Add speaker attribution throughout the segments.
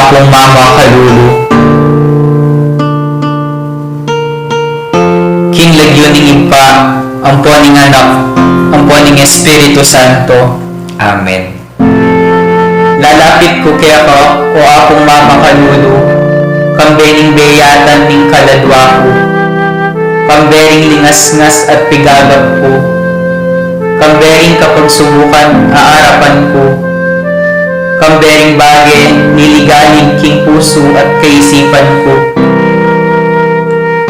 Speaker 1: akong mama kalulu. King lagyoning ipa, amponing anak, amponing Espiritu Santo. Amen. Lalapit ko kaya ka, o akong mama kalulu, kambening beyatan ning kaladwa ko, kambering lingasngas at pigagap ko, kambering kapag subukan aarapan ko, kambering bage niligalig king puso at kaisipan ko,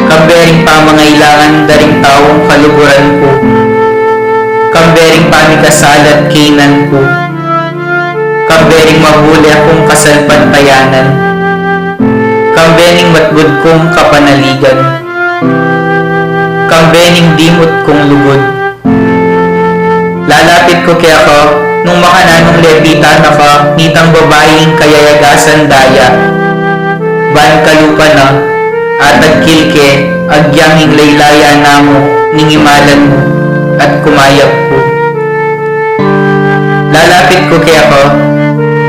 Speaker 1: kambering pamangailangan daring taong kaluguran ko, kambering pamikasalat kainan ko, kambering mahuli akong kasalpantayanan, kambering matbud kong kapanaligan, kambering dimot kong lugod. Lalapit ko kaya ko, nung makananong lepitan ako, nitang babaeng kayayagasan daya, ban kalupa na, atag kilke, agyanging laylaya namo, ningimalan mo, at kumayap ko. Lalapit ko kaya ko,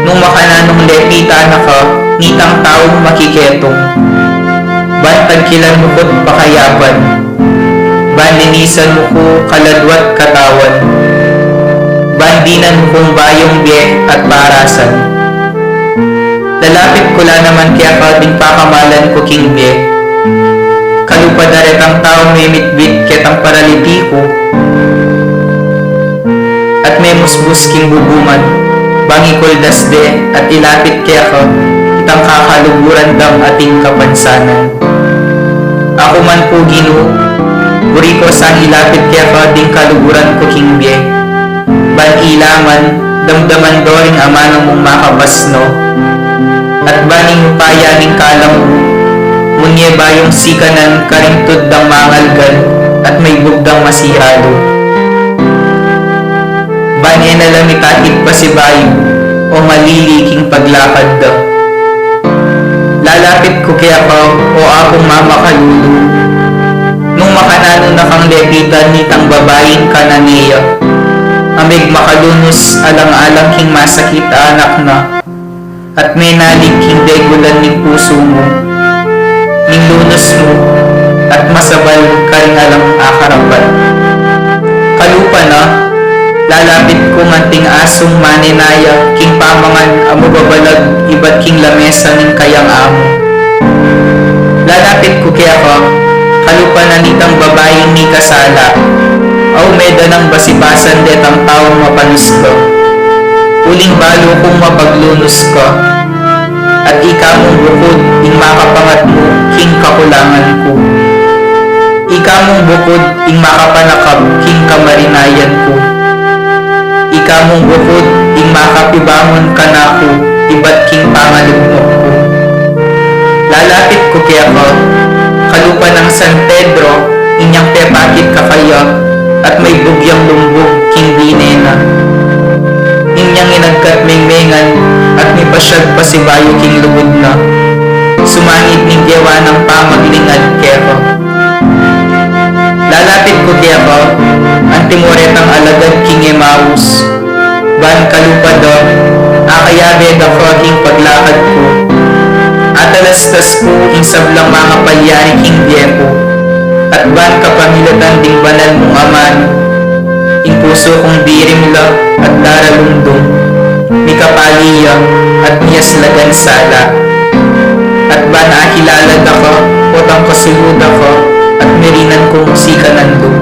Speaker 1: nung makananong lepitan ako, nitang taong makiketong, ban tagkilan mo ko't pakayapan, ban linisan mo ko kaladwat katawan, bandinan mo kong bayong biye at parasan. Lalapit ko la naman kaya ka ding pakamalan ko king biye, kalupadaret ang taong may mitbit ketang paraliti ko, at may musbus king bubuman, bangikol dasde at ilapit kaya ka, kitang kakaluguran dang ating kapansanan. Ako man po Ginoo, buri ko sang ilapit kaya ka ding kaluguran ko king biye, ban ilaman, damdaman doring amano mong makabasno, at baning payaning kalang mo, munye bayong sikanan karingtud dang mangalgan, at may bugdang masirado. Ban nalamitaid pa si bayo, o maliliking paglakad daw. Lalapit ko kaya ka, o akong mama kalulu, nung makanano na kang lepitan nitang babaeng kananeya, amig makalunos alang-alang king masakit anak na, at may nalig king degulan ning puso mo, ning lunos mo, at masabal ka rin alang akarapan. Kalupa na, lalapit ko manting asong maninaya, king pamangan amo babalag, iba't king lamesa ning kayang amo. Lalapit ko kaya ka, kalupa na nitang babaeng ni kasala, aw meda ng basibasan det ang taong mapanus ka. Uling balo kong mapaglunos ka, at ika mong bukod ing makapangat mo king kakulangan ko. Ika mong bukod ing makapanakap king kamarinayan ko. Ika mong bukod ing makapibangon ka na ko, iba't king pangalugmok ko. Lalapit ko kaya ka, kalupa ng San Pedro, inyang pepakit ka kaya, at may bugyang lumbog king binena. Inyang inagkat mingmengan, at may pasyag pa si bayo king lugod na, sumangit ning dewa ng pamaglingad kero. Lalapit ko kaya ka, ang timoret ang alagad king Emmaus, ban kalupado, akayabed ako king paglakad ko, at alastas ko king sablang mga palyari king diepo, at ban kapamilatan ding banal mong aman, ing puso kong dirimla at daralundong, ni kapaliya at niyaslagan sala, at ban akilalag ako, otang kasulud ako, at merinan kong musika nandong.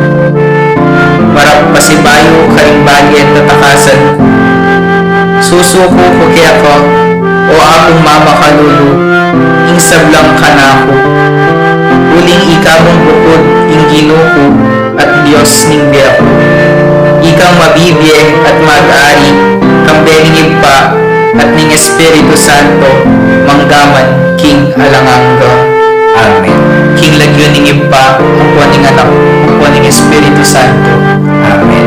Speaker 1: Marap pasibayo karing bali at tatakasan ko, susuko ko kaya ko, o akong mama kalulu, ing sablang kanako. Uling ika mong bukod ing Ginoo at Diyos ning biyako. Ikang mabibiye at mag-ari, kambening ipa at ning Espiritu Santo, manggaman king alangangga. Amen. King lagyon ning ipa, ang ning anak, ang ning Espiritu Santo. Amen.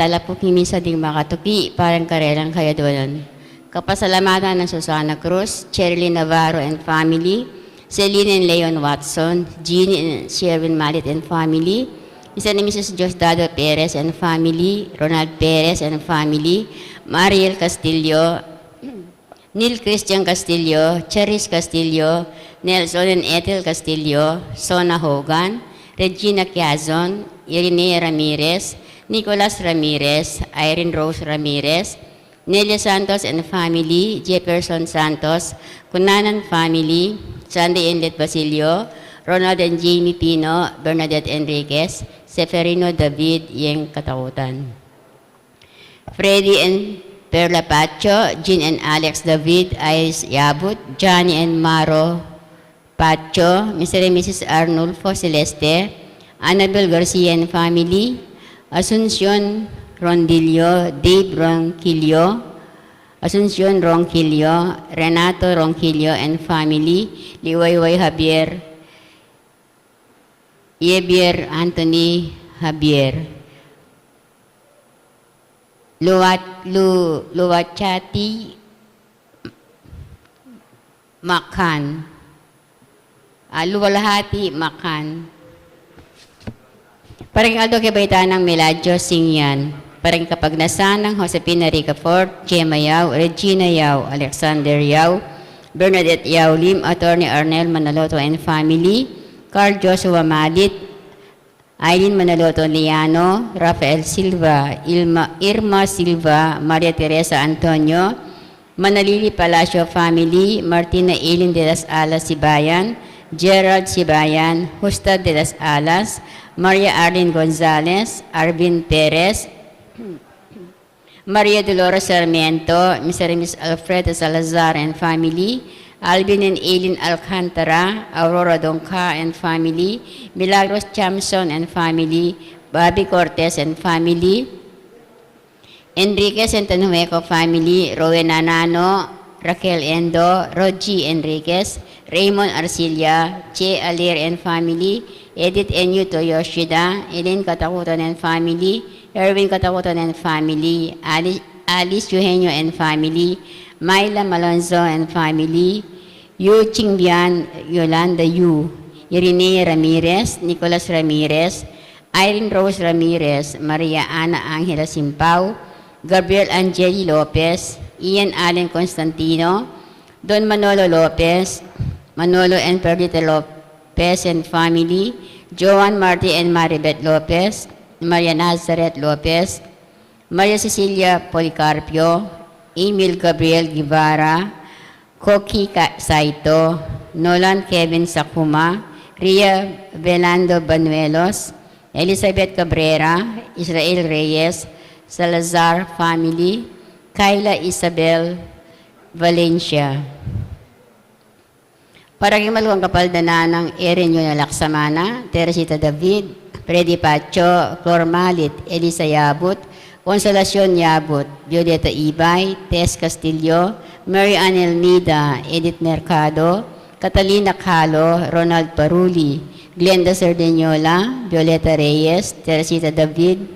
Speaker 2: talapok ni Misa ding makatupi, parang karelang kaya doon. Kapasalamatan ng Susana Cruz, Cherilyn Navarro and family, Celine and Leon Watson, Jeannie and Sherwin Malit and family, isa ni Mrs. Diosdado Perez and family, Ronald Perez and family, Mariel Castillo, Neil Christian Castillo, Cheris Castillo, Nelson and Ethel Castillo, Sona Hogan, Regina Quezon, Irene Ramirez, Nicolas Ramirez, Irene Rose Ramirez, Nelia Santos and family, Jefferson Santos, Cunanan family, Sandy and Let Basilio, Ronald and Jamie Pino, Bernadette Enriquez, Seferino David, Yeng Katakutan. Freddy and Perla Pacho, Jean and Alex David, Iris Yabut, Johnny and Maro Pacho, Mr. and Mrs. Arnulfo Celeste, Annabel Garcia and family, Asuncion Rondillo, Dave Ronquillo, Asuncion Ronquillo, Renato Ronquillo and family, Liwayway Javier, Yebier Anthony Javier, Luwachati Makan, Luwalhati Makan, parang aldo kay baitan ng Meladyo Singyan, parang kapag nasan ng Josepina Rica Fort, Gemma Yao, Regina Yao, Alexander Yao, Bernadette Yao Lim, Attorney Arnel Manaloto and family, Carl Joshua Malit, Aileen Manaloto Liano, Rafael Silva, Irma Silva, Maria Teresa Antonio, Manalili Palacio family, Martina Eileen de las Alas Sibayan, Gerald Sibayan, Justa de las Alas, Maria Arlene Gonzalez, Arvin Perez, Maria Dolores Sarmiento, Mr. and Ms. Alfredo Salazar and family, Alvin and Aileen Alcantara, Aurora Donca and family, Milagros Chamson and family, Bobby Cortez and family, Enriquez and Tanueco family, Rowena Nano, Raquel Endo, Rogie Enriquez, Raymond Arcilia, Che Alir and family, Edith Enyuto Yoshida, Elaine Katakutan and family, Erwin Katakutan and family, Alice Eugenio and family, Myla Malonzo and family, Yu Qingbian, Yolanda Yu, Irinea Ramirez, Nicolas Ramirez, Irene Rose Ramirez, Maria Ana Angela Simpao, Gabriel Angeli Lopez, Ian Allen Constantino, Don Manolo Lopez, Manolo and Perdita Lopez and family, Joan Marty and Maribeth Lopez, Maria Nazareth Lopez, Maria Cecilia Policarpio, Emil Gabriel Guevara, Koki Saito, Nolan Kevin Sakuma, Ria Belando Banuelos, Elizabeth Cabrera, Israel Reyes, Salazar family, Kyla Isabel Valencia. Parang maluwang kapaldanan ng Erenyo na Laksamana, Teresita David, Freddy Pacho, Flor Malit, Elisa Yabut, Consolacion Yabut, Violeta Ibay, Tess Castillo, Mary Ann Elnida, Edith Mercado, Catalina Calo, Ronald Paruli, Glenda Sardeniola, Violeta Reyes, Teresita David,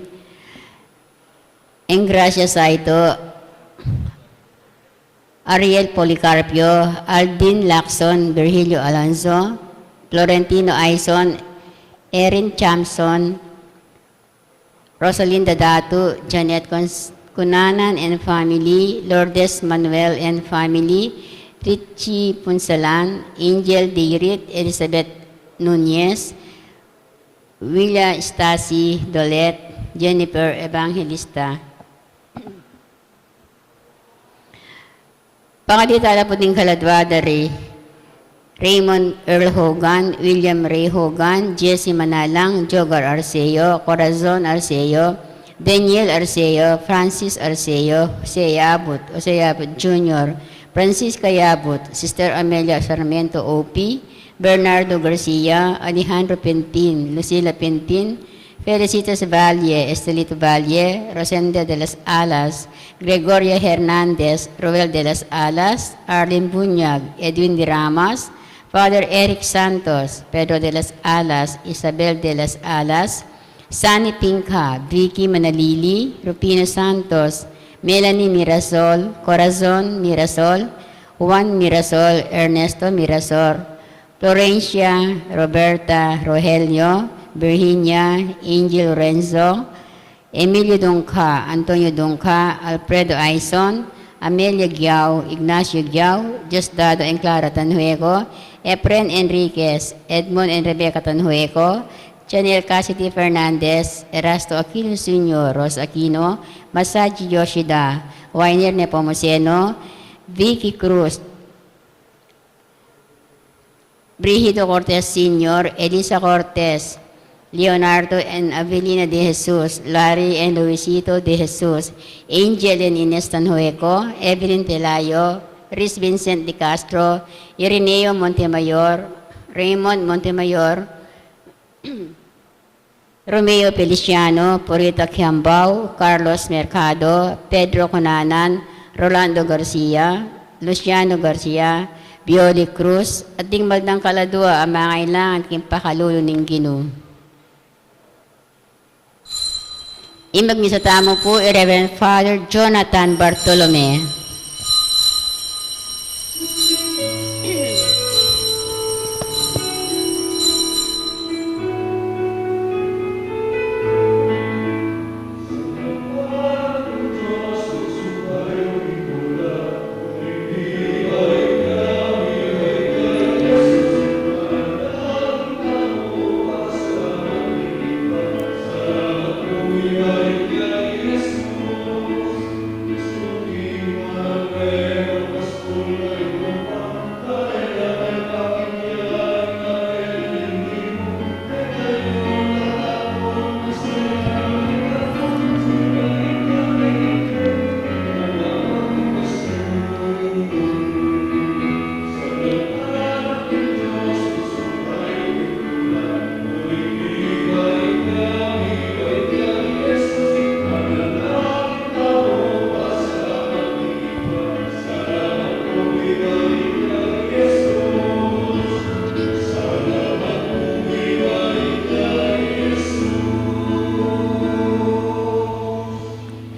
Speaker 2: Engracia Saito, Ariel Policarpio, Aldin Lacson, Virgilio Alonso, Florentino Aison, Erin Chamson, Rosalinda Datu, Janet Cunanan and family, Lourdes Manuel and family, Richie Punsalan, Angel Dirit, Elizabeth Nunez, Willa Stasi Dolet, Jennifer Evangelista. Pakaditala po din kaladwada Raymond Earl Hogan, William Ray Hogan, Jesse Manalang, Jogar Arceo, Corazon Arceo, Daniel Arceo, Francis Arceo, Jose Yabut Jr., Francisca Yabut, Sister Amelia Sarmiento O.P., Bernardo Garcia, Alejandro Pentin, Lucila Pentin, Felicitas Valle, Estelito Valle, Rosenda de las Alas, Gregoria Hernandez, Roel de las Alas, Arlene Bunyag, Edwin de Ramas, Father Eric Santos, Pedro de las Alas, Isabel de las Alas, Sunny Pinca, Vicky Manalili, Rupino Santos, Melanie Mirasol, Corazon Mirasol, Juan Mirasol, Ernesto Mirasol, Florencia, Roberta Rogelio, Virginia, Angel Lorenzo, Emilio Dongka, Antonio Dongka, Alfredo Aison, Amelia Giao, Ignacio Giao, Diosdado and Clara Tanhueco, Efren Enriquez, Edmond and Rebecca Tanhueco, Chanel Cassidy Fernandez, Erasto Aquino Sr., Ros Aquino, Masaji Yoshida, Wainer Nepomuceno, Vicky Cruz, Brigido Cortez Sr., Elisa Cortez, Leonardo and Avelina de Jesus, Larry and Luisito de Jesus, Angel and Ines Tanhueco, Evelyn Telayo, Riz Vincent de Castro, Ireneo Montemayor, Raymond Montemayor, Romeo Feliciano, Purita Kiambao, Carlos Mercado, Pedro Conanan, Rolando Garcia, Luciano Garcia, Bioli Cruz, at ding magdang kaladua ang mga kailangan king pakalulo ng Ginoo. Imagmisa tamo po, Reverend Father Jonathan Bartolome.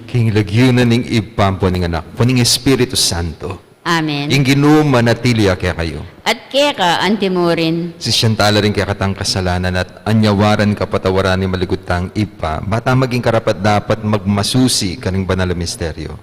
Speaker 3: King lagyunan ning ipampo ning anak, puning Espiritu Santo.
Speaker 2: Amen.
Speaker 3: Ing Ginoo manatili kaya kayo.
Speaker 2: At keka antimurin,
Speaker 3: Si siyantala rin kaya katang kasalanan at anyawaran kapatawaran ni maligutang ipa, bata maging karapat dapat magmasusi kaning banal na misteryo.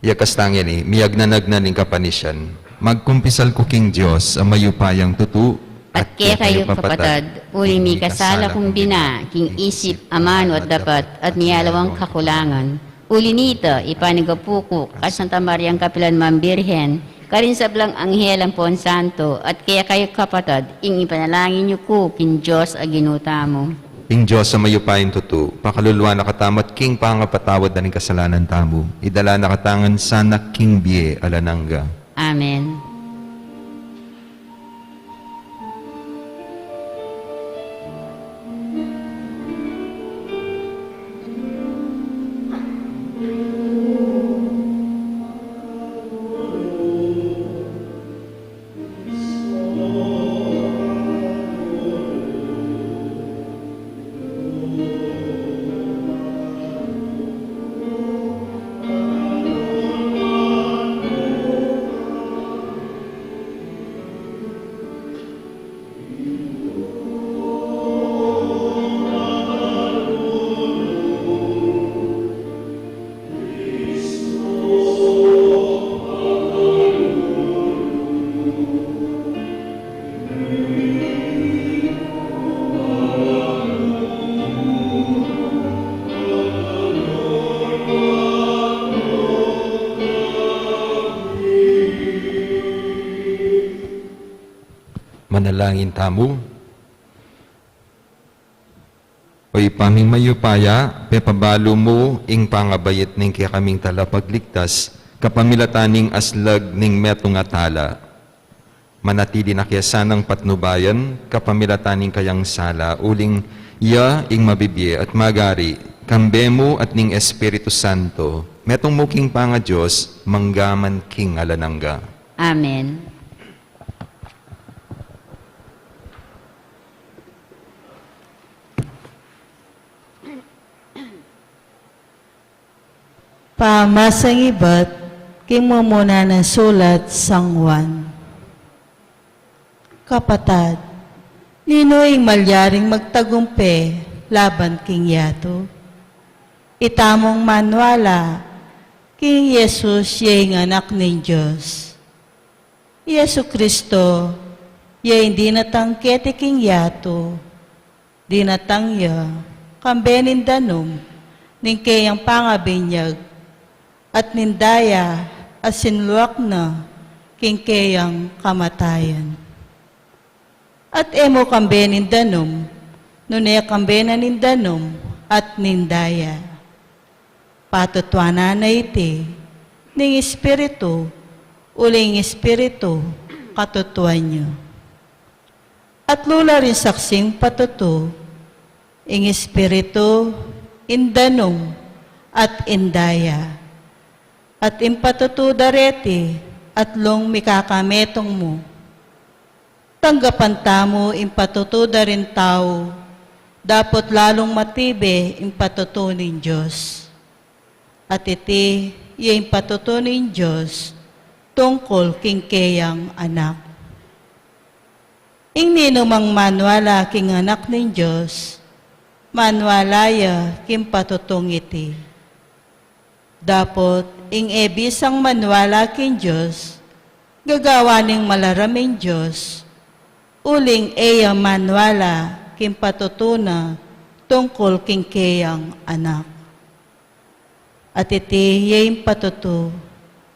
Speaker 3: Yakas tangyan ni, miyag na nagnaning kapanisyan, magkumpisal ko king Diyos ang mayupayang tutu,
Speaker 2: at kaya kayo kapatad, uli mi kasala kong bina, king isip, amano at dapat, at miyalawang kakulangan. Uli nito, ipanigapukuk, at Santa Mariang Kapilan Mambirhen, karin sa blang anghel ang Pon Santo, at kaya kayo kapatad, ing ipanalangin niyo ko, king Diyos aginuta mo.
Speaker 3: Ing Diyos sa mayupayang tutu, pakaluluwa na katamat king pangapatawad na ning kasalanan tamo, idala na katangan sana king biye alanangga.
Speaker 2: Amen.
Speaker 3: Manalangin tamo. Oy paming mayupaya, pepabalo mo ing pangabayit ning kaya kaming tala pagligtas, kapamilataning aslag ning metong atala. Manatili na kaya sanang patnubayan, kapamilataning kayang sala, uling iya ing mabibye at magari, kambemo at ning Espiritu Santo, metong muking panga Diyos, manggaman king alanangga.
Speaker 2: Amen.
Speaker 4: Pamasang iba't kimumuna ng sulat sang Juan. Kapatad, ninoing malyaring magtagumpe laban king yato. Itamong manwala king Jesus yung anak ng Diyos. Yesu Kristo, hindi natangkete king yato, di natangya, kambenin danom, ning kayang pangabinyag, at nindaya asinluak na king kayang kamatayan. At emo kambenin danom, nunaya kambenan nindanom at nindaya. Patutwana na iti, ning espiritu, uling espiritu, katutuan nyo. At lula rin saksing patutu, ing espiritu, indanom, at indaya. At impatutu dareti, at long mikakametong mo. Tanggapan tamo impatutu darin tao, dapat lalong matibe impatutu nin Diyos. At iti, yung impatutu nin Diyos, tungkol king kayang anak. Ing ninumang manwala king anak nin Diyos, manwalaya king patutong iti. Dapat, ing ebisang manwala king Diyos, gagawa ning malaraming Diyos, uling eya manwala king patutuna tungkol king kayang anak. At iti yung patutu,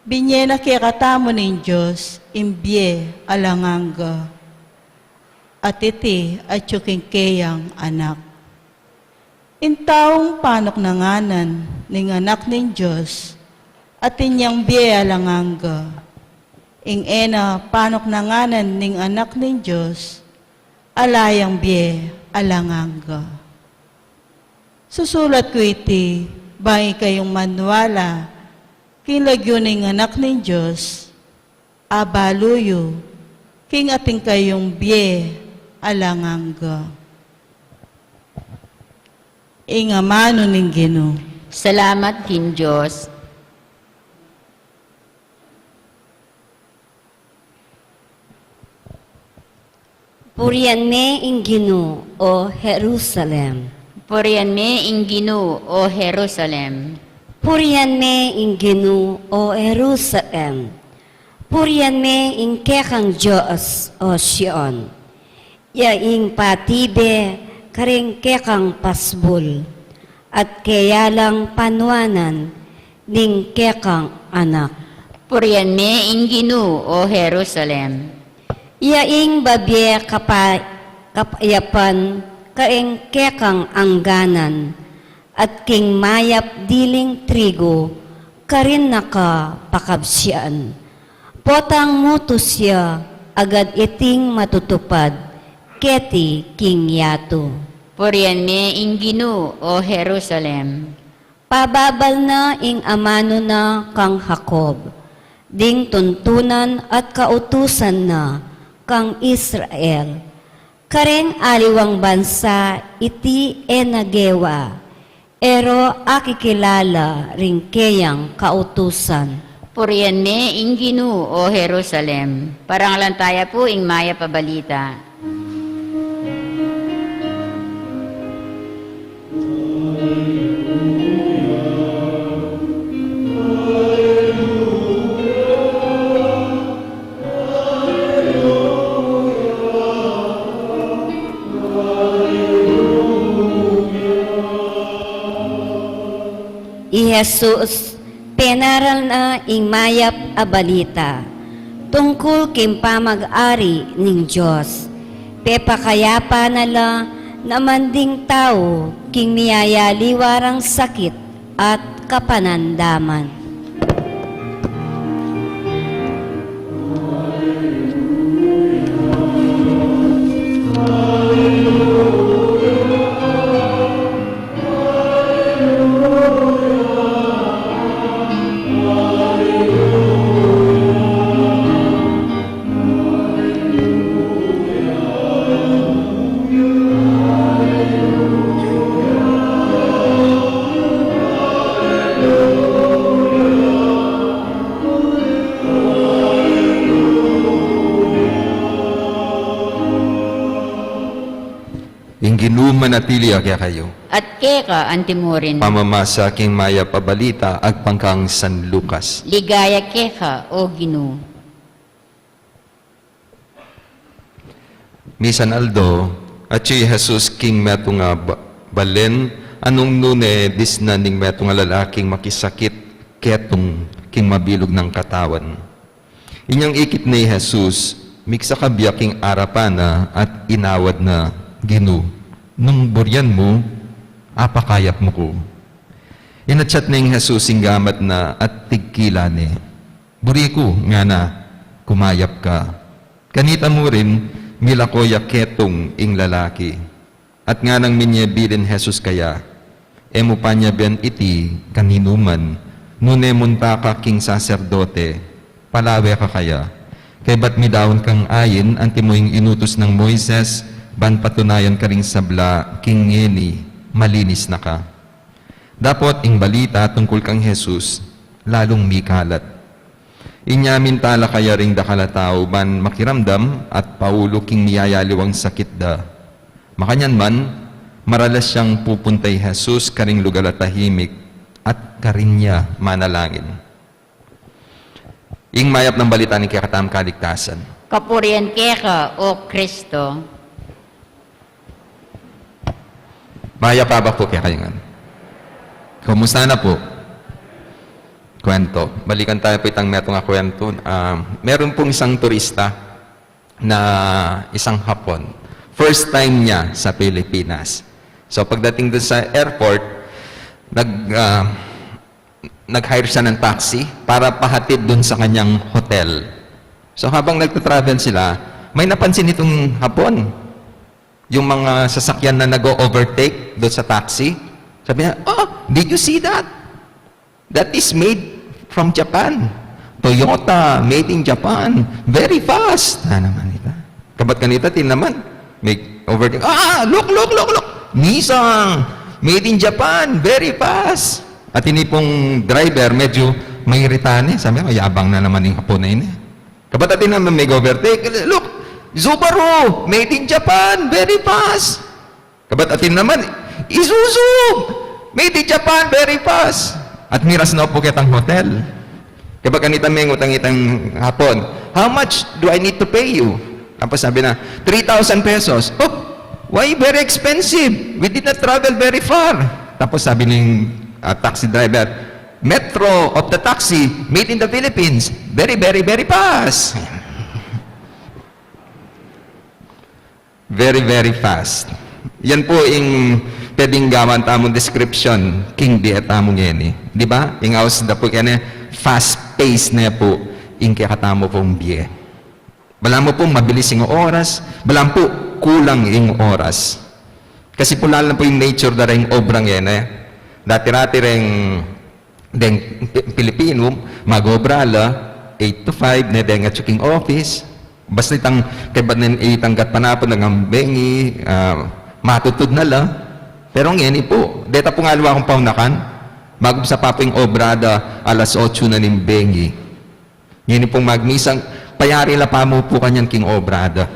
Speaker 4: binye na kikatamo ning Diyos, imbye alanganga. At iti at yung kayang anak. Intaong panok na nganan ning anak ning Diyos, at inyang biya langanga. Ing ena panok na nganan ning anak ning Diyos, alayang biya alanganga. Susulat ko iti, bangi kayong manwala, king lagyo ning anak ning Diyos, abaluyo, king ating kayong biya alanganga. Ing amano ning Ginoo.
Speaker 2: Salamat kin Diyos.
Speaker 5: Purihan me ing Ginoo, o Jerusalem.
Speaker 2: Purihan me ing Ginoo, o Jerusalem.
Speaker 5: Purihan me ing Ginoo, o Jerusalem. Purihan me ing kekang Diyos, o Sion. Yaing patibe, karing kekang pasbul, at kayalang panwanan, ning kekang anak.
Speaker 2: Purihan me ing Ginoo, o Jerusalem.
Speaker 5: Yaing babye kapayapan, kaing kekang angganan, at king mayap diling trigo, karin naka pakabsyan. Potang mutos siya, agad iting matutupad, keti king yato.
Speaker 2: Purihan me ing Ginoo, o Jerusalem.
Speaker 5: Pababal na ing amano na kang Jacob, ding tuntunan at kautusan na kang Israel. Kareng aliwang bansa iti enagewa, ero akikilala ring kayang kautusan.
Speaker 2: Purihan me ing Ginoo, o Jerusalem. Parangalantaya po ing maya pabalita.
Speaker 5: Jesus, penaral na ing mayap abalita, tungkol kim pamag-ari ning Diyos. Pepakayapa nala namanding tao, king miyayali warang sakit at kapanandaman.
Speaker 3: manatili kaya kayo.
Speaker 2: At keka antimurin.
Speaker 3: Pamamasa king maya pabalita ag pangkang San Lucas.
Speaker 2: Ligaya keka o Ginoo.
Speaker 3: Misan Aldo, at si Jesus king meto nga balen, anong nune dis na ning meto nga lalaking makisakit ketong king mabilog ng katawan. Inyang ikit ni Jesus, miksa kabya king arapana at inawad na Ginoo. Nung buryan mo, apakayap mo ko. Inatsyat na yung Jesus gamat na at tigkila ni. Buri ko nga na, kumayap ka. Kanita mo rin, milakoya ketong ing lalaki. At nga nang minyebilin Jesus kaya, emo pa niya ben iti kaninuman, nune munta ka king saserdote, palawe ka kaya. Kay ba't midawon kang ayin, anti mo yung inutos ng Moises, ban patunayan ka ring sabla, king ngeni, malinis na ka. Dapot ing balita tungkol kang Jesus, lalong mikalat. Inyamin tala kaya ring dakalatao ban makiramdam at paulo king niyayaliwang sakit da. Makanyan man, maralas siyang pupuntay Jesus karing lugar at tahimik at karing niya manalangin. Ing mayap ng balita ni kakatam kaligtasan.
Speaker 2: Kapurian keka o Kristo.
Speaker 3: Maya pa ba po kaya kayo nga? Kumusta na po? Kwento. Balikan tayo po itang meto nga kwento. Meron pong isang turista na isang Hapon. First time niya sa Pilipinas. So pagdating doon sa airport, nag-hire siya ng taxi para pahatid doon sa kanyang hotel. So habang nagtatravel sila, may napansin itong Hapon. Yung mga sasakyan na nag-overtake doon sa taxi. Sabi niya, oh, did you see that? That is made from Japan. Toyota, made in Japan. Very fast. Naman ito. Kabat kanita, naman. May overtake. Look. Nissan, made in Japan. Very fast. At ini pong driver, medyo may iritane. Sabi niya, yabang na naman yung Hapon na yun. Kabat natin naman may overtake. Look, Subaru, made in Japan, very fast. Kabat atin naman, Isuzu, made in Japan, very fast. At miras na po kitang hotel. Kabat kanita may ngutang itang Hapon, how much do I need to pay you? Tapos sabi na, 3,000 pesos. Oh, why very expensive? We did not travel very far. Tapos sabi ng taxi driver, Metro of the taxi, made in the Philippines, very, very, very fast. Very, very fast. Yan po yung pwedeng gawan tamong description, king di at tamong yan. Di ba? Yung aus na po yan, fast-paced na po, yung kakatamo pong biye. Bala mo pong mabilis yung oras, bala po kulang yung oras. Kasi po lalo na po yung nature na rin obrang yan. Dati-rati rin Pilipino, mag-obrala, 8 to 5, na din at checking office. Basta itang kaibanin itanggat panapon ng ambengi, matutod na lang. Pero ngayon po, deta po nga luwa akong paunakan, bago sa paping obrada, alas 8 na ng bengi. Ngayon pong magmisang, payari la pa mo po kanyang king obrada.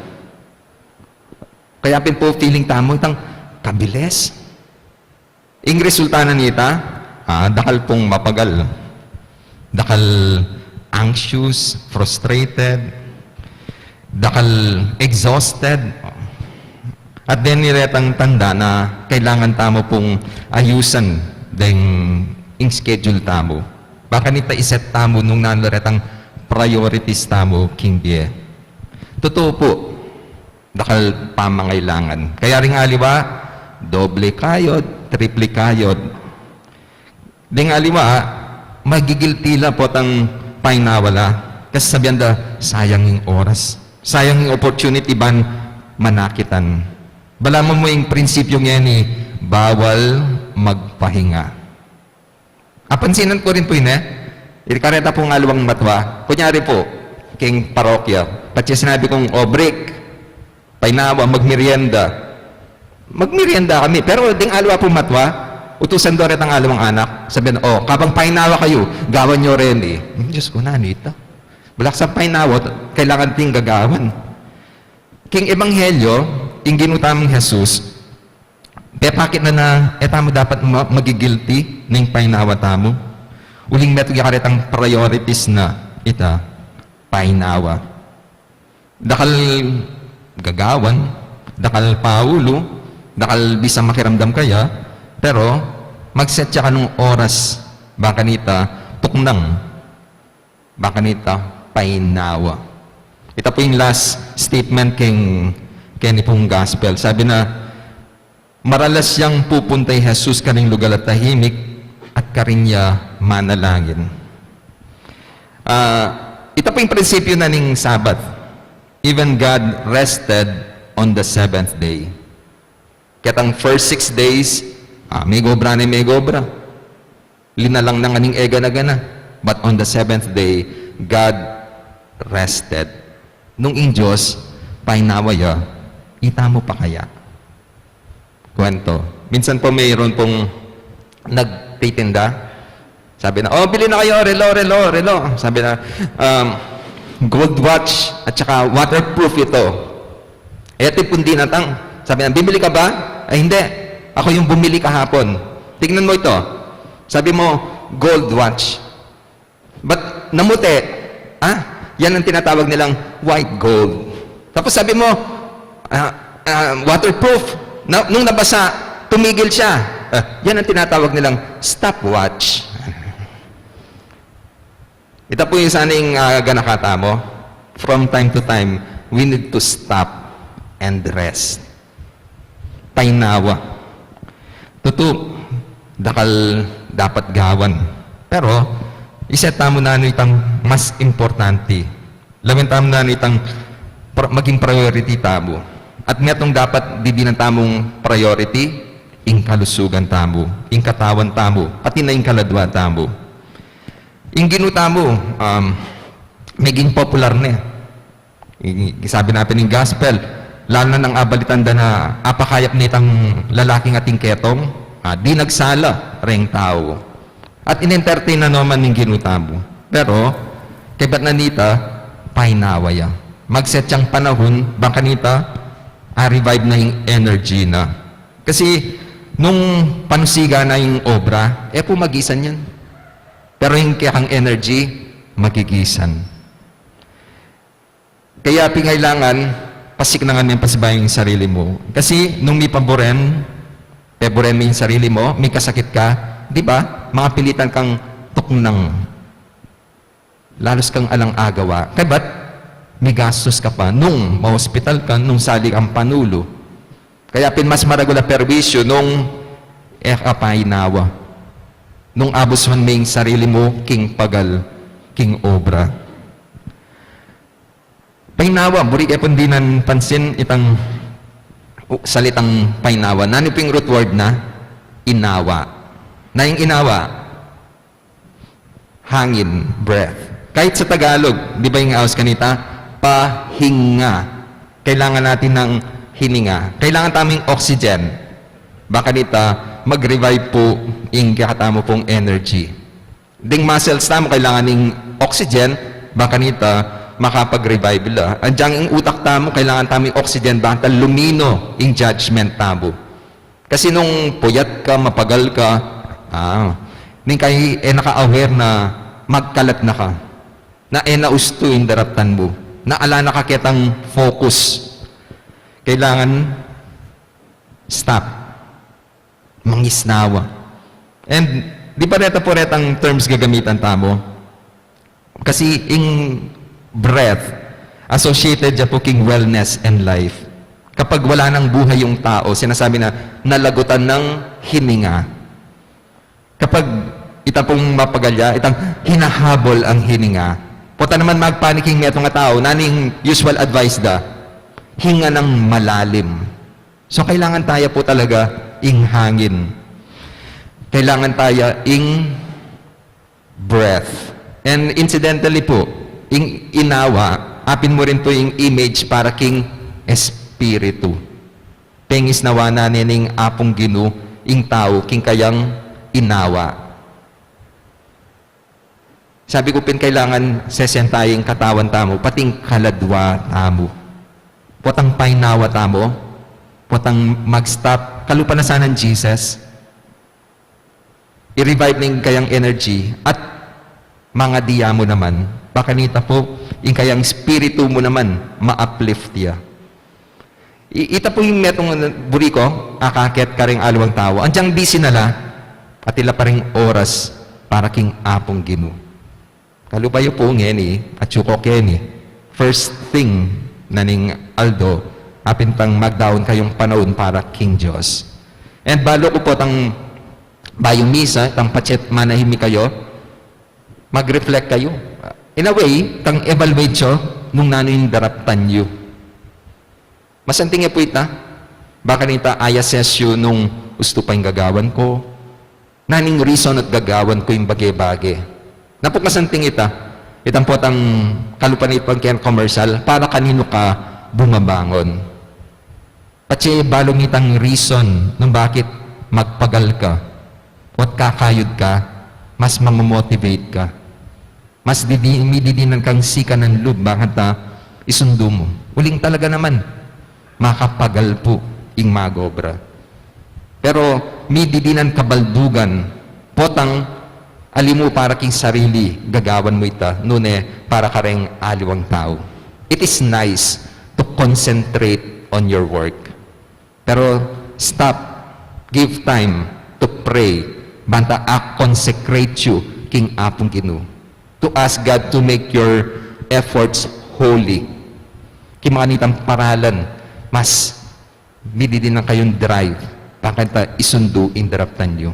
Speaker 3: Kaya pin po feeling tamo itang kabilis. Ing resulta na nita, dakal pong mapagal. Dakal anxious, frustrated, dakal exhausted, at then niretang tanda na kailangan tamo pong ayusan yung schedule tamo. Baka nita iset tamo nung nanaretang priorities tamo, King Bie. Totoo po, dakal pamangailangan. Kaya rin aliwa, doble kayod, triple kayod. Ding aliwa, magigiltila po tang painawala. Kasi sabihan da, sayang yung oras. Sayang yung opportunity ban manakitan. Balaman mo yung prinsipyo ngayon bawal magpahinga. Apansinan ko rin po yun Kareta po nga luwang matwa. Kunyari po, king parokya, pati sinabi kong, break, painawa, magmerienda. Magmerienda kami. Pero ding alwa po matwa, utusan doon rin ang alawang anak. Sabihan, kapag painawa kayo, gawan nyo rin Diyos ko na, nito. Balak sa painawot, kailangan ting gagawan. King Ebanghelyo, yung ginutamang Jesus, Kaya bakit na etamo dapat magigilty ng painawa tamo? Uling meto karetang priorities na ita painawa. Dakal gagawan, dakal paulo, dakal bisa makiramdam kaya, pero mag-set siya ka ng oras baka nita tuknang, baka nita painawa. Ito po yung last statement keng pong gospel. Sabi na, maralas siyang pupuntay Jesus kaning lugar at tahimik at karinya manalangin. Ito po yung prinsipyo na ning Sabbath. Even God rested on the seventh day. Katang first 6 days, may gobra na may gobra. Linalang na nga ning ega na gana. But on the seventh day, God rested. Nung in Diyos, painawaya, ita mo pa kaya? Kwento. Minsan po mayroon pong nagtitinda. Sabi na, oh, bili na kayo, relo. Sabi na, gold watch at saka waterproof ito. Ito pundi na tang. Sabi na, bibili ka ba? Ay, hindi. Ako yung bumili kahapon. Tingnan mo ito. Sabi mo, gold watch. But namuti, yan ang tinatawag nilang white gold. Tapos sabi mo, waterproof. Nung nabasa, tumigil siya. Yan ang tinatawag nilang stopwatch. Ito po yung saning ganakata mo. From time to time, we need to stop and rest. Painawa. Tutu, dakal dapat gawan. Pero, iseta mo na itang mas importante. Lawin tamo na itang maging priority tamo. At metong dapat dibinan tamong priority, ing kalusugan tamo, ing katawan tamo, pati na ing kaladwa tamo. Ing ginutamo, maging popular na. Sabi natin ng gospel, lalo na ng abalitanda na apakayap nitang lalaking ating ketong, di nagsala ring tao. At in-entertain na naman ng ginutamo. Pero, kay ba't nanita, pahinawaya. Mag-set siyang panahon, baka nita, revive na yung energy na. Kasi, nung panusiga na yung obra, pumagisan yan. Pero yung kaya kang energy, magigisan. Kaya pingailangan, pasik na nga yung pasibayan yung sarili mo. Kasi, nung may paboren mo yung sarili mo, may kasakit ka, di ba? Mga pilitan kang tuknang. Lalos kang alang-agawa. Kaya ba't may gastos ka pa nung ma-hospital ka, nung sali kang panulo. Kaya mas maragula perwisyo nung painawa. Nung abusman may sarili mo, king pagal, king obra. Painawa, buri kaya dinan pansin itang salitang painawa. Nani po yung root word na? Inawa. Na yung inawa, hangin, breath. Kahit sa Tagalog, di ba yung aos kanita? Pahinga. Kailangan natin ng hininga. Kailangan taming oxygen. Baka nita, mag-revive po yung kakatamo pong energy. Ding muscles tamo, kailangan ng oxygen. Baka nita, makapag-revive la. Andiyan yung utak tamo, kailangan taming oxygen. Baka lumino yung judgment tamo. Kasi nung puyat ka, mapagal ka, ning kay naka-aware na magkalat na ka. Na nausto yung daratan mo. Na ala na kakitang focus. Kailangan stop. Mangisnawa. And di ba reta po retang terms gagamitan tamo? Kasi in breath, associated dyan po king wellness and life. Kapag wala ng buhay yung tao, sinasabi na nalagutan ng hininga. Kapag itapong mapagalya, itang hinahabol ang hininga. Puta naman magpaniking metong nga tao, naning usual advice da, hinga ng malalim. So, kailangan tayo po talaga ing hangin. Kailangan tayo ing breath. And incidentally po, ing inawa, apin mo rin po yung image para king espiritu. Pengis nawa na nining apong ginu, ing tao, king kayang inawa. Sabi ko kailangan sesentaying katawan tamo, pating kaladwa tamo. Potang painawa tamo, Potang mag-stop, kalupanasan ng Jesus, i-revive ng kayang energy, at mga diya mo naman, pakanita po, yung kayang spirito mo naman, ma-uplift ya. Ita po yung metong buri ko, akakit ka rin alawang tao. Andyang busy nala, at ila pa rin oras para king apong ginu. Kalupayo po ngeni, at yuko keni. First thing na ning Aldo, apintang mag-down kayong panahon para King Diyos. And balo ko po tang bayong misa, tang pachet manahimi kayo, mag-reflect kayo. In a way, tang evaluate siyo nung nano yung daraptan nyo. Masanting po ita, baka nita ayases yun nung gusto pa yung gagawan ko, naning reason at gagawan ko yung bagay-bagay. Napot masanting ita, itang po tang kalupan ipang kaya commercial, para kanino ka bumabangon. Pati balong itang reason nung bakit magpagal ka at kakayod ka, mas mamomotivate ka. Mas mididinan kang sika ng loob, bakit isundo mo. Uling talaga naman, makapagal po ing magobra. Pero mididinan kabaldugan, potang alimu para king sarili, gagawan mo ita, nune para kareng aliwang tao. It is nice to concentrate on your work. Pero stop, give time to pray, banta consecrate you, king apong ginu. To ask God to make your efforts holy. Kimanitang paralan, mas mididin na kayong drive, bakit isundo in daraptan nyo.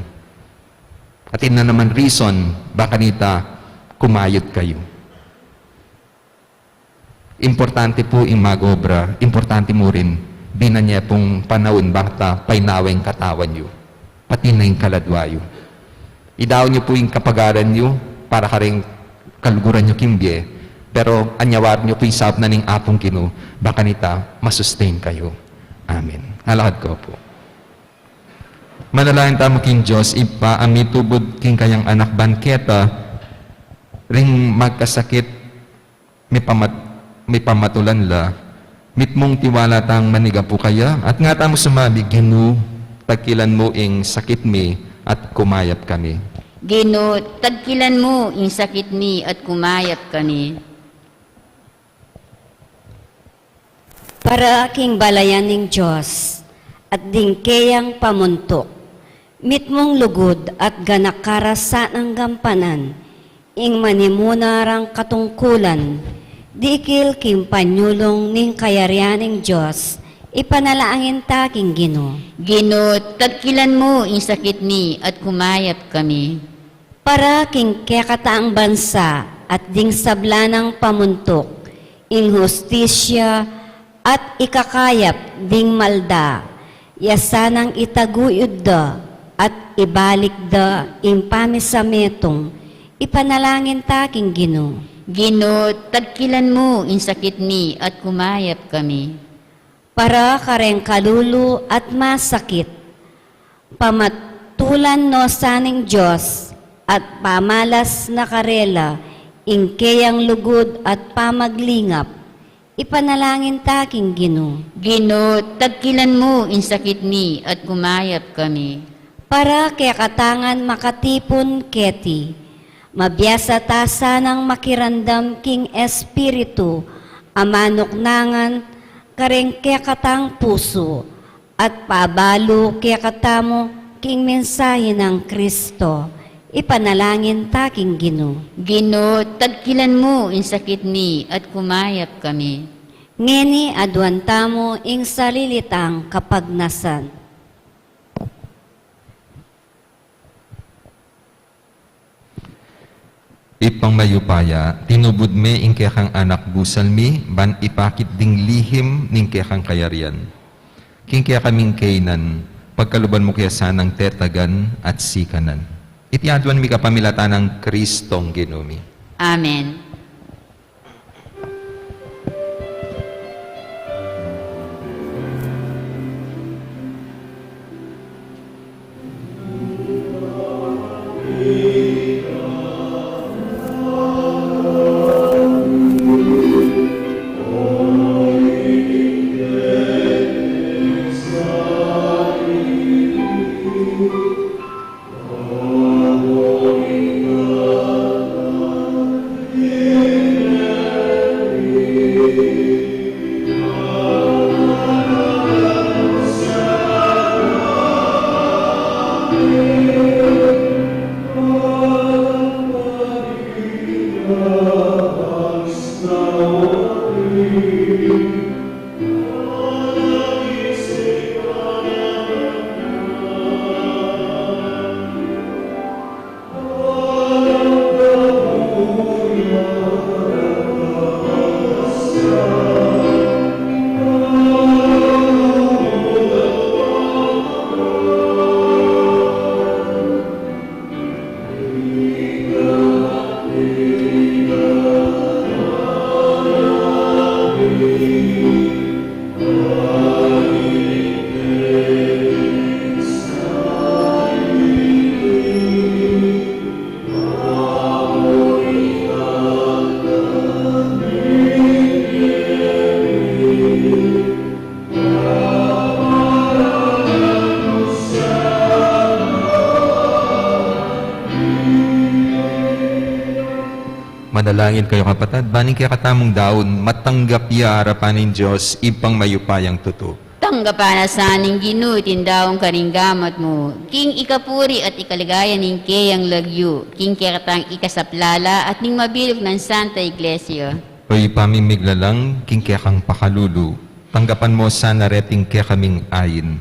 Speaker 3: At yun na naman reason, baka nita kumayod kayo. Importante po yung magobra, importante mo rin, di na niya pong panahon baka painaweng katawan nyo, pati na yung kaladwayo. Idaw nyo po yung kapagaran nyo para karing kaluguran nyo kimbye, pero anyawar nyo po yung sab na ning apong kinu, baka nita masustain kayo. Amen. Nalakad ko po. Manalahin tamo king Diyos, ipaami tubod king kayang anak banketa, ring magkasakit, may pamatulan la, mitmong tiwala tang maniga po kaya, at nga tamo sumabi, Ginu, tagkilan mo ing sakit mi, at kumayap kami.
Speaker 2: Gino, tagkilan mo yung sakit mi at kumayap kani.
Speaker 5: Para king balayan ng Diyos, at dingkeyang pamuntok, mitmong lugod at ganakarasan ang gampanan, ing manimunarang katungkulan, dikil king panyulong ning kayarianing Diyos, ipanalaangin taking Gino.
Speaker 2: Gino, tagkilan mo yung sakit mi at kumayap kami.
Speaker 5: Para king kekataang bansa at ding sablanang pamuntok, ing hustisya at ikakayap ding malda, yasanang itaguyod da at ibalik da ing pamisametong, ipanalangin taking Gino.
Speaker 2: Gino, tagkilan mo yung sakit mi at kumayap kami.
Speaker 5: Para kareng kalulu at masakit, pamatulan no saning Diyos at pamalas na karela, ingkeyang lugod at pamaglingap, ipanalangin taking Gino.
Speaker 2: Gino, tagkilan mo yung sakit mi at kumayap kami.
Speaker 5: Para kaya katangan makatipon keti, mabiyasa tasa ng makirandam king espiritu, amanok-nangan, kareng kaya katang puso, at pabalo kaya katamo king mensahe ng Kristo, ipanalangin taking Gino.
Speaker 2: Gino, tagkilan mo yung sakit mi at kumayap kami.
Speaker 5: Ngeni adwantamo ing salilitang kapagnasan.
Speaker 3: Ipang mayupaya, tinubod me ing kekang anak busal mi, ban ipakit ding lihim ning kekang kayarian. King kaya kaming kainan, pagkaluban mo kaya sanang tetagan at sikanan. Itiadwan mi kapamilatan ng Kristong Ginumi.
Speaker 2: Amen.
Speaker 3: Manalangin kayo kapatid, baning kaya katamong daon, matanggap ya harapan ng Diyos, ipang mayupayang tuto.
Speaker 2: Tanggapan na sa aning Ginoo tindaong karinggamat mo. King ikapuri at ikaligayan ning kayang lagyo. King kaya ikasaplala at ning mabilog ng Santa Iglesia.
Speaker 3: Oy pamimiglalang, king kaya kang pakalulu. Tanggapan mo sana reting kaya kaming ayin.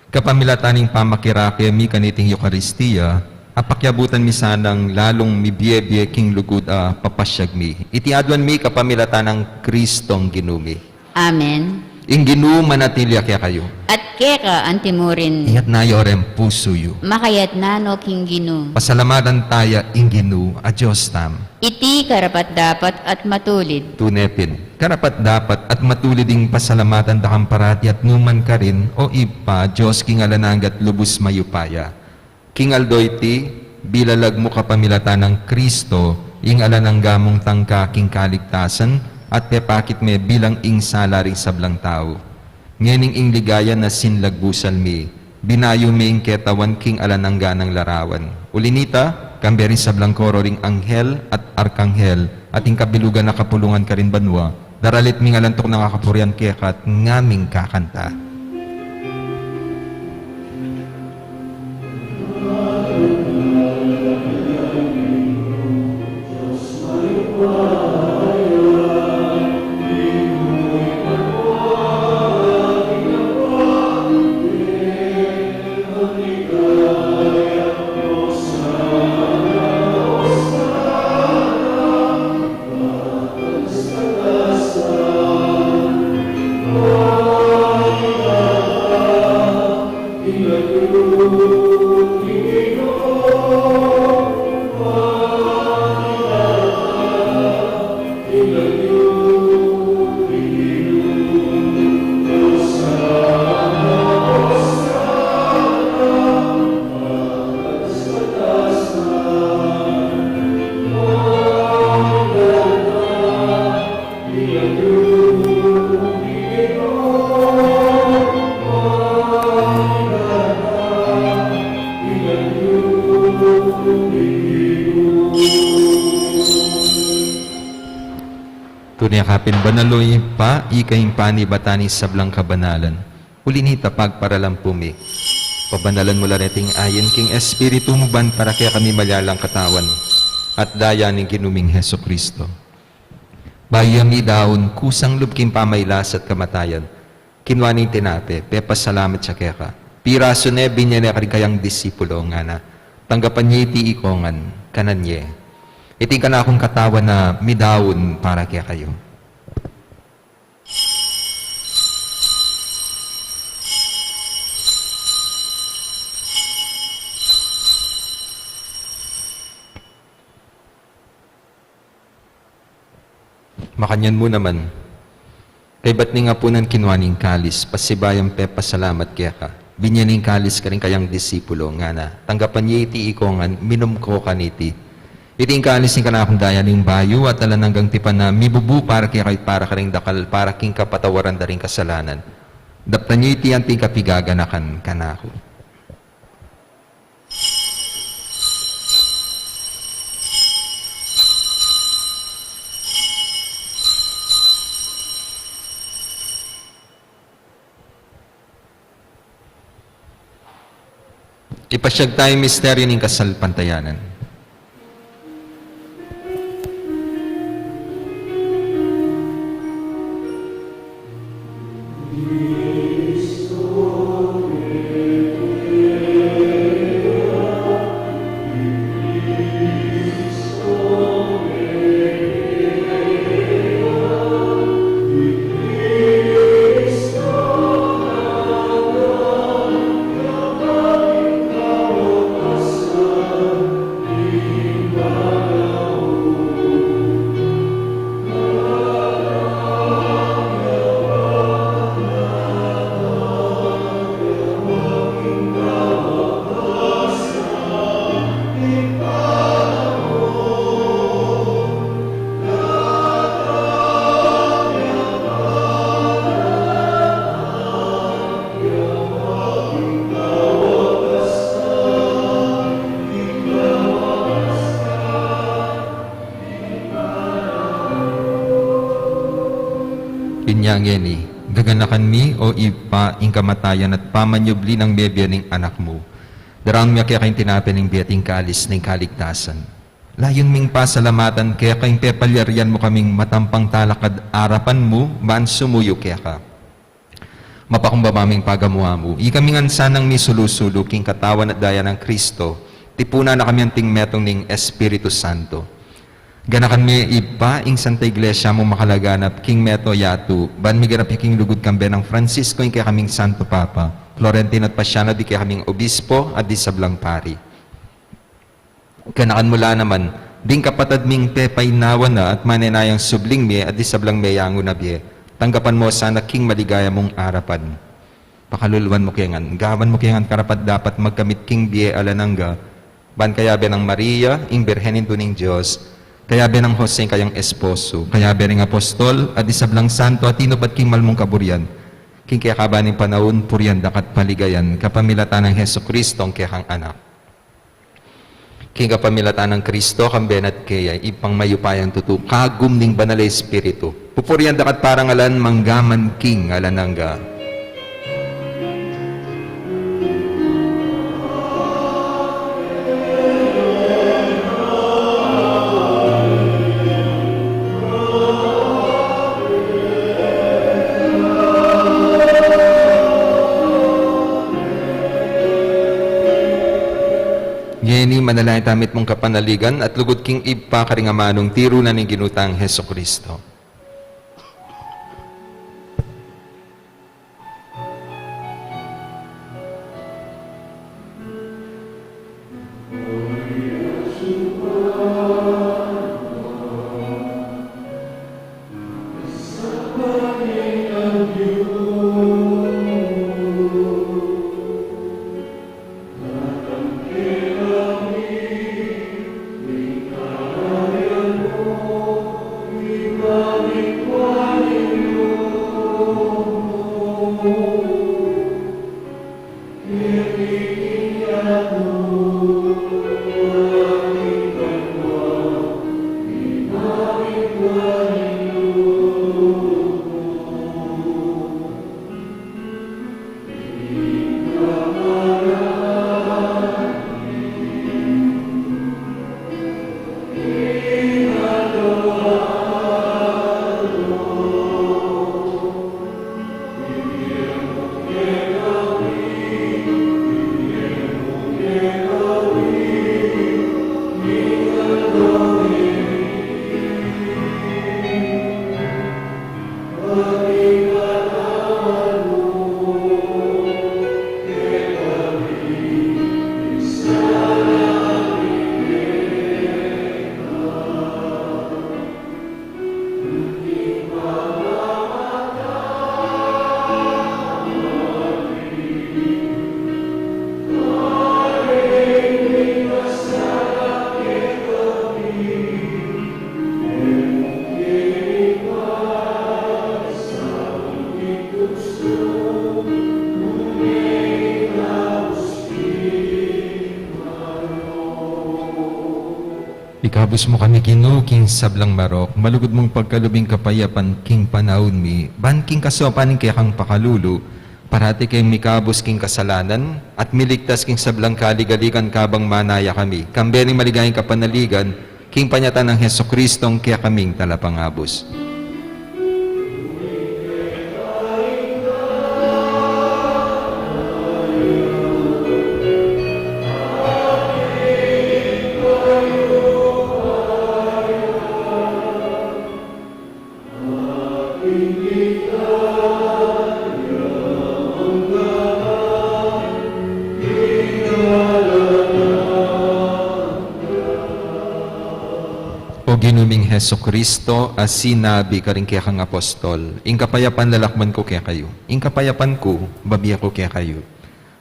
Speaker 3: Kapamilataning pamakirake mi kaniting Eucharistia, apakyabutan mi sanang lalong mi biye king lugod a papasyag mi. Itiadwan mi kapamilatan ng Kristong ginumi.
Speaker 2: Amen.
Speaker 3: Ing ginu manatilya kaya kayo.
Speaker 2: At keka antimurin.
Speaker 3: Iyat na yorem puso yu.
Speaker 2: Makayat nano King Ginoo.
Speaker 3: Pasalamatan taya ing ginu a Diyos tam.
Speaker 2: Iti karapat dapat at matulid.
Speaker 3: Tunepin. Karapat dapat at matuliding pasalamatan dakang parati at numan ka rin o ipa Diyos king alananggat lubos mayupaya. King Aldoyti, bilalag mo kapamilatan ng Kristo, ing alananggamong tangka king kaligtasan, at pepakit me bilang ing salaring sablang tao. Ngening ing ligaya na sinlagbusal mi, binayo mi ing ketawan king alanangga ng larawan. Ulinita, kamberin sablang koro ring anghel at arkanghel, at ing kabilugan na kapulungan ka rin banwa, daralit ming alantok ng kakapurian kekat, ngaming kakanta. Tuniyakapin banaloy pa, ikaing pani batani sablang kabanalan. Ulinita pagparalampumi. Pabanalan mo lareting ayin king espiritu mo ban para kaya kami malalang katawan. At daya ning kinuming Heso Kristo. Bayami daon, kusang lubking pamaylas at kamatayan. Kinwaning tinape, pepasalamat siya kaya ka. Piraso ne, binyane ka rin kayang disipulo nga na. Tanggapan niya iti ikongan, kanan niya. Iting ka na akong katawan na midawon para kaya kayo. Makanyan mo naman. Kay ba't ni nga po ng kinwaning kalis, pasibayang pasalamat kaya ka. Binyaning kalis ka rin kayang disipulo nga na. Tanggapan niya iti ikongan, minum ko kaniti. Iting kaalisin ka na akong daya ng bayo at alananggang tipan na mibubu para kaya kahit para ka rin dakal para king kapatawaran da rin kasalanan. Daptan niyo iti anting kapigaganakan ka na ako. Ipasyag tayo misteryo ng kasalpantayanan. Inyangeni, gaganakan mi o ipa ing kamatayan at pamanyubli ng bebya ning anak mo. Darang miya kaya kayong tinapin ng biyating kalis ng kaligtasan. Layon ming pasalamatan kaya kayong pepalyaryan mo kaming matampang talakad arapan mo, baan sumuyo kaya ka. Mapakumbabaming pagamuha mo, ikaming ansanang mi sulusulo king katawan at daya ng Kristo, tipuna na kami ang tingmetong ning Espiritu Santo. Ganakan mi ipa ing Santa Iglesia mo makalaganap king meto yatu, ban mi ganap king lugod kambe ng Francisco ing kaya kaming Santo Papa, Florentino at Pasiano di kaya kaming Obispo at di sablang pari. Ganakan mula naman, ding kapatad ming pepay nawa na at manenayang subling mi at di sablang meyango na biye, tanggapan mo sana king maligaya mong arapan. Pakaluluan mo kayangan, gawan mo kayangan karapat dapat magkamit king biye alanangga, ban kaya be ng Maria, ing Birhenin tuning Diyos, kaya be ng Jose kayang esposo, kaya be ng apostol, at isablang santo, at inupat king malmong kaburyan, king kaya kabaning panahon, puryan dakat paligayan, kapamilatan ng Heso Kristo, ang kaya kang anak. King kapamilatan ng Kristo, kamben at kaya, ipang mayupayang tutu, kagum ning banal espiritu, pupuryan dakat parang alan, manggaman king alanangga. Ngeni manalangin tamit mong kapanaligan at lugod king ipa karingamanong tiro na ni ginutang Heso Kristo. Ikabos mo kami Ginoo king sablang marok, malugod mong pagkalubing kapayapan king panahon mi, ban king kasopanin kaya kang pakalulu, parati kayong mikabos king kasalanan, at miligtas king sablang kaligaligan kabang manaya kami, kambering maligayang kapanaligan, king panyatan ng Heso Kristong kaya kaming talapangabos. O ginuming Heso Kristo, as sinabi ka rin kaya kang apostol, ing kapayapan lalakman ko kaya kayo, ing kapayapan ko, babiya ko kaya kayo.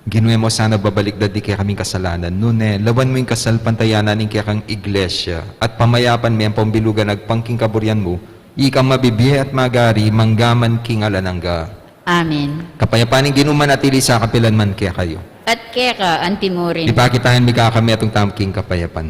Speaker 3: Ginuwe mo sana babalik dadi kaya kaming kasalanan, nune, lawan mo yung kasal pantayanan ing kaya kang iglesia, at pamayapan mo yung pambilugan agpangking kaburyan mo, ikang mabibiya at magari, manggaman king alanangga.
Speaker 2: Amen.
Speaker 3: Kapayapan ing ginuman atili sa kapilan man kaya kayo.
Speaker 2: At kaya ka, antimurin.
Speaker 3: Ipakitahin mi kakami atong tamking kapayapan.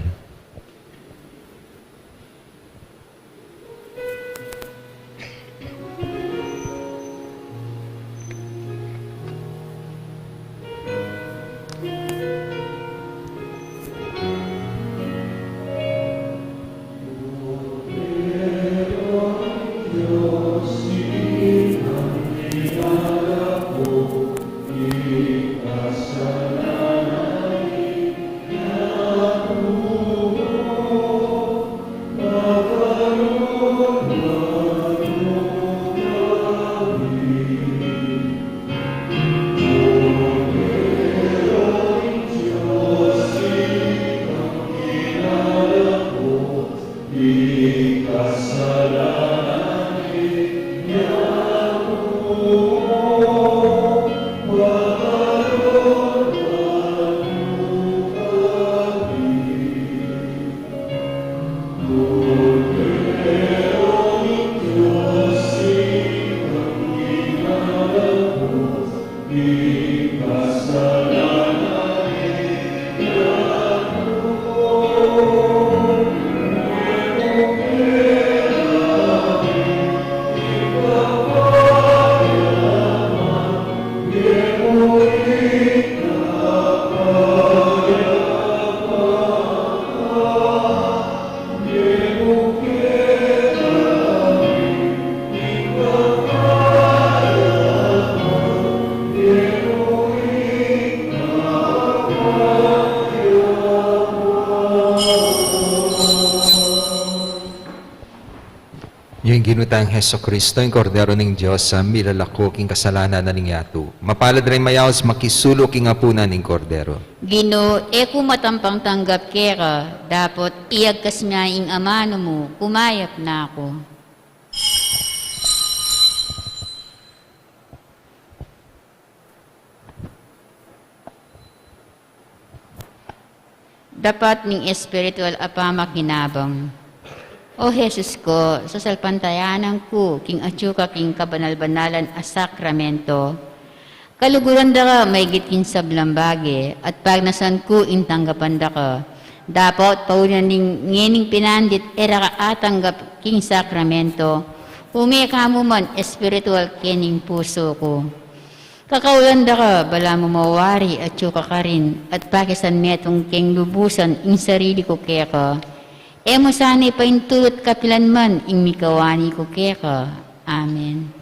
Speaker 3: Ginutang Heso Kristo, ang kordero ng Diyos, sa milalako king kasalanan na ningyatu. Mapalad rin mayaos makisulo king apunan ng kordero.
Speaker 2: Gino, eko matampang tanggap kera, dapat iagkas niya ing amano mo, kumayap na ako. Dapat ning espiritual apamak ginabang. O Jesus ko, sa salpantayanan ko, king atsuka king kabanal-banalan a sakramento, kaluguran da ka may gitkin sa blambage, at pag nasan ko intanggapan da ka, dapat paunan ning ngening pinandit era ka atanggap king sakramento, umeka mo man espiritual kening puso ko. Kakaulan da ka, bala mo mawari at tsuka ka rin, at pakisan metong king lubusan ing sarili ko keka. Emo sana'y paintulot kapilan man ing mikawani ko keka. Amen.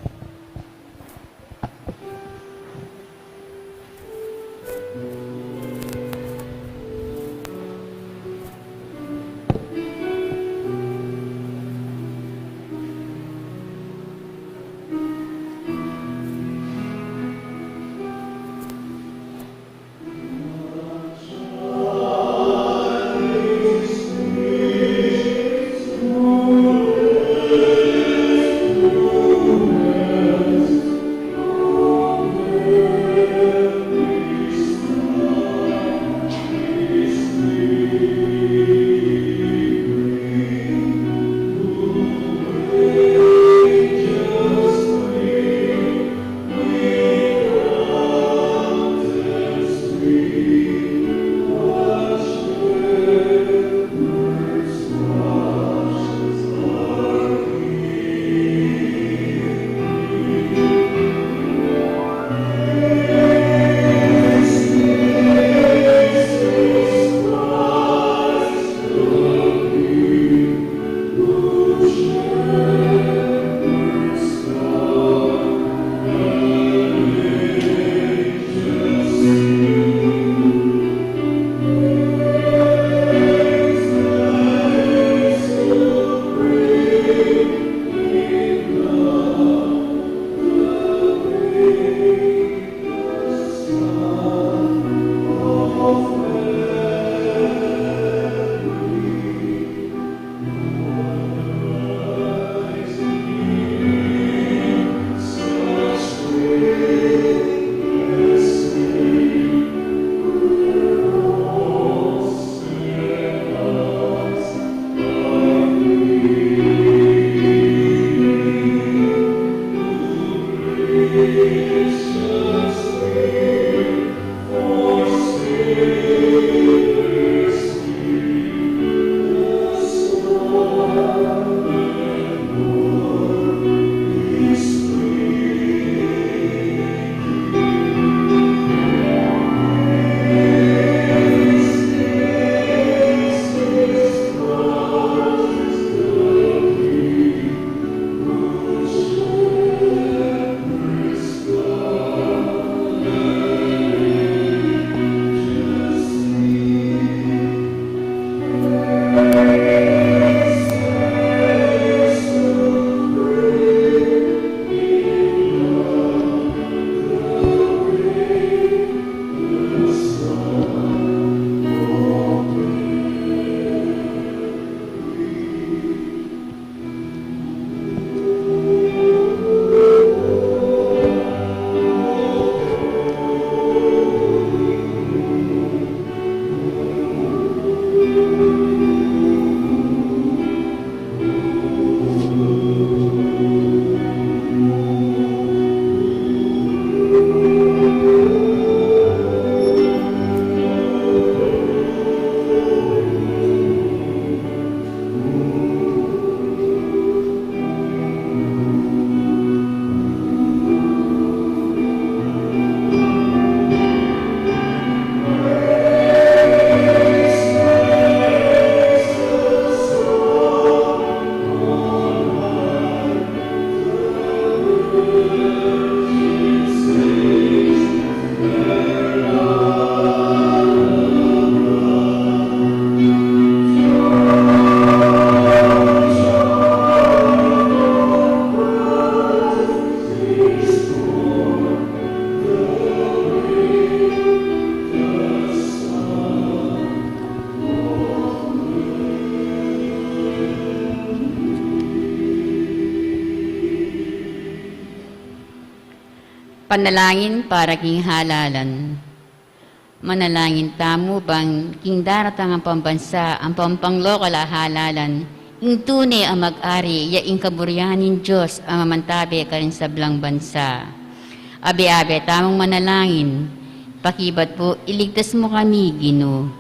Speaker 2: Panalangin para king halalan. Manalangin tamo bang king daratang ang pambansa, ang pampanglokal halalan, ing tunay ang mag-ari, ya ing kaburyanin Diyos ang mamantabi ka rin sa blang bansa. Abe-abe, tamang manalangin, pakibat po, iligtas mo kami, Ginoo.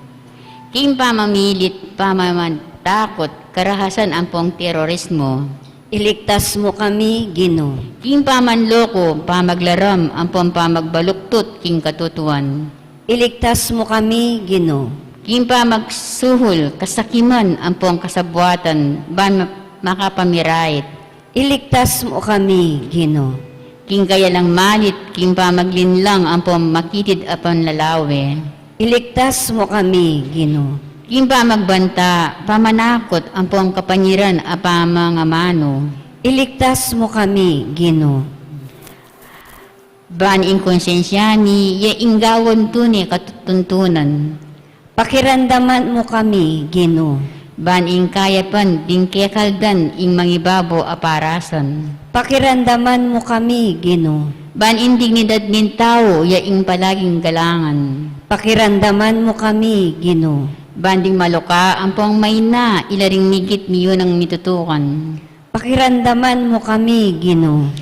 Speaker 2: King pamamilit, pamamantakot, karahasan ang pong terorismo.
Speaker 5: Iligtas mo kami, Ginoo.
Speaker 2: King pamanloko, pamaglaram, ang pong pamagbaluktot, king katutuan.
Speaker 5: Iligtas mo kami, Ginoo.
Speaker 2: King pamagsuhol, kasakiman, ang pong kasabwatan, ban makapamirait.
Speaker 5: Iligtas mo kami, Ginoo.
Speaker 2: King kaya lang malit, king pamaglinlang, ang pong makitid apan lalawe.
Speaker 5: Iligtas mo kami, Ginoo.
Speaker 2: King pamagbanta, pamanakot, ang pong kapanyiran, apamang mano.
Speaker 5: Iligtas mo kami, Ginoo.
Speaker 2: Ban ing konsensyani, ya inggawon tunay katutuntunan.
Speaker 5: Pakiramdaman mo kami, Ginoo.
Speaker 2: Ban ing kayapan, ding kekaldan, ing mangibabo aparasan.
Speaker 5: Pakiramdaman mo kami, Ginoo.
Speaker 2: Ban ing dignidad nin tao, ya ing palaging galangan.
Speaker 5: Pakiramdaman mo kami, Ginoo.
Speaker 2: Banding maloka, ang pong may na, ilaring migit miyo ng mitutukan.
Speaker 5: Pakiramdaman mo kami, Ginoo.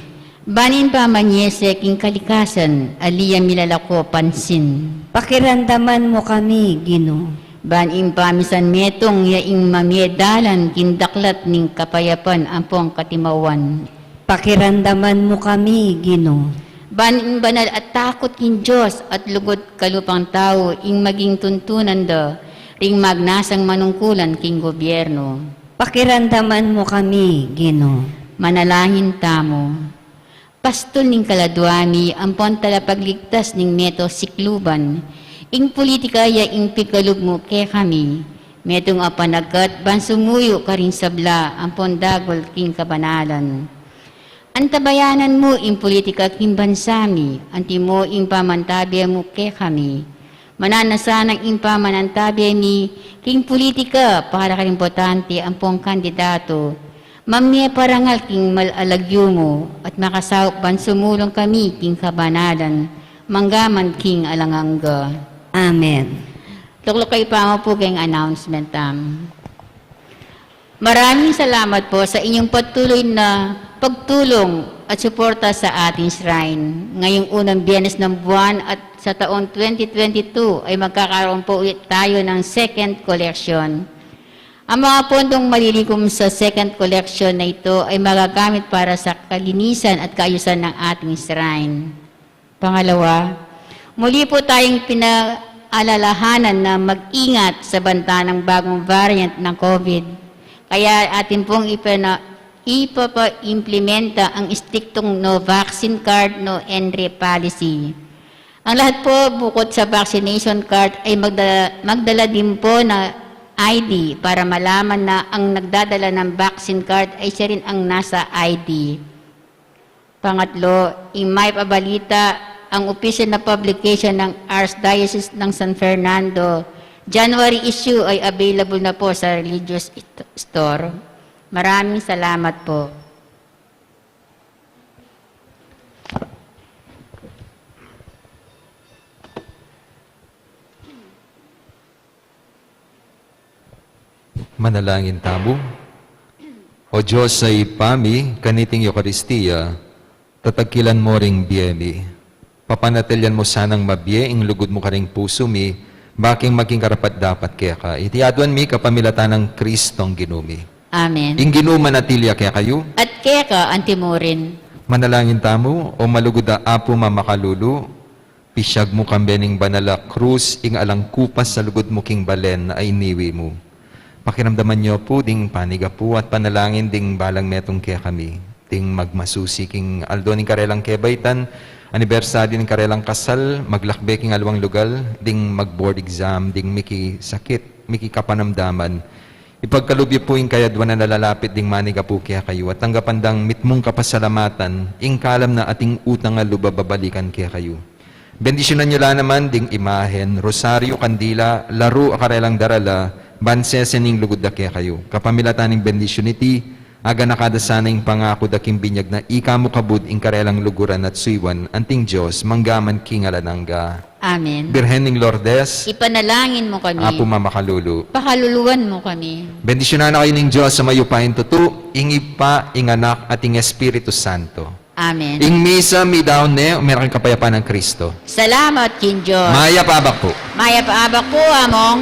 Speaker 2: Banin pa manyese king kalikasan, aliya milalako pansin.
Speaker 5: Pakiramdaman mo kami, Ginoo.
Speaker 2: Banin pa misan metong yaing mamiedalan, kindaklat ning kapayapan ang pong katimawan.
Speaker 5: Pakiramdaman mo kami, Ginoo.
Speaker 2: Banin banal at takot king Diyos at lugod kalupang tao, ing maging tuntunan da, ring magnasang manungkulan king gobyerno.
Speaker 5: Pakiramdaman mo kami, Ginoo.
Speaker 2: Manalangin tamo. Pastol ning kaladwani, ang pontala pagligtas ning neto sikluban. Ing politika ya ing pikalub mo ke kami. Metong apanagat, ban sumuyo ka rin sabla, ang pondagol king kabanalan. Antabayanan mo ing politika king bansami, anti mo ing pamantabi mo ke kami. Mananasanang ing pamanantabi ni king politika para kang importante ang pong kandidato. Mamye parangal king malalagyo mo at makasawak ban sumulong kami king kabanalan, manggaman king alangangga.
Speaker 5: Amen.
Speaker 2: Tuklok kayo pa mo po kayong announcement. Maraming salamat po sa inyong patuloy na pagtulong at suporta sa ating shrine. Ngayong unang Biyernes ng buwan at sa taon 2022 ay magkakaroon po ulit tayo ng second collection. Ang mga pondong malilikom sa second collection na ito ay magagamit para sa kalinisan at kaayusan ng ating shrine. Pangalawa, muli po tayong pinaalalahanan na mag-ingat sa banta ng bagong variant ng COVID. Kaya atin pong ipapa-implementa ang istriktong no vaccine card, no entry policy. Ang lahat po bukod sa vaccination card ay magdala din po na ID para malaman na ang nagdadala ng vaccine card ay siya rin ang nasa ID. Pangatlo, may pabalita ang official na publication ng Archdiocese ng San Fernando. January issue ay available na po sa religious store. Maraming salamat po.
Speaker 3: Manalangin tamo. O Diyos sa ipami, kaniting Eucharistia, tatagkilan mo ring biyemi. Papanatilyan mo sanang mabiye, ing lugod mo ka ring puso mi, baking maging karapat dapat kaya ka. Itiaduan mi kapamilatan ng Kristong ginumi.
Speaker 2: Amen.
Speaker 3: Ing ginuma natilya kaya kayo,
Speaker 2: At kaya ka, antimorin.
Speaker 3: manalangin tamo, o malugoda apo mamakalulu, pisyag mo kambening banala krus, ing alang kupas sa lugod mo king balen na ay iniwi mo. Pakiramdaman niyo po, ding paniga po at panalangin ding balang metong kaya kami. Ding magmasusi king aldo ning karelang kebaitan, anibersaryo ning karelang kasal, maglakbe king alwang lugal, ding mag-board exam, ding miki sakit, miki kapanamdaman. Ipagkalubyo po yung kayadwan na nalalapit ding maniga po kaya kayo at tanggapandang mitmong kapasalamatan, ing kalam na ating utang nga lubababalikan kaya kayo. Bendisyonan nyo lang naman ding imahen, rosaryo, kandila, laro, akarelang darala, bansesening lugod da kaya kayo. Kapamilataning bendisyon iti, Aga nakada sana yung pangako daking binyag na ikamu kabud ing karelang luguran at suiwan, anting Diyos, manggaman kingalanangga.
Speaker 2: Amen.
Speaker 3: Birhen ning Lourdes,
Speaker 2: Ipanalangin mo kami.
Speaker 3: Apo Mamakalulu.
Speaker 2: Pakaluluwan mo kami.
Speaker 3: Bendisyonan na kayo ng Diyos sa mayupain tutu, ing Ipa, ing Anak, at ing Espiritu Santo.
Speaker 2: Amen.
Speaker 3: Ing misa mi daw ne, umerang kapayapaan ng Kristo.
Speaker 2: Salamat kin Diyos.
Speaker 3: Maya pabak po.
Speaker 2: Maya paabak ko among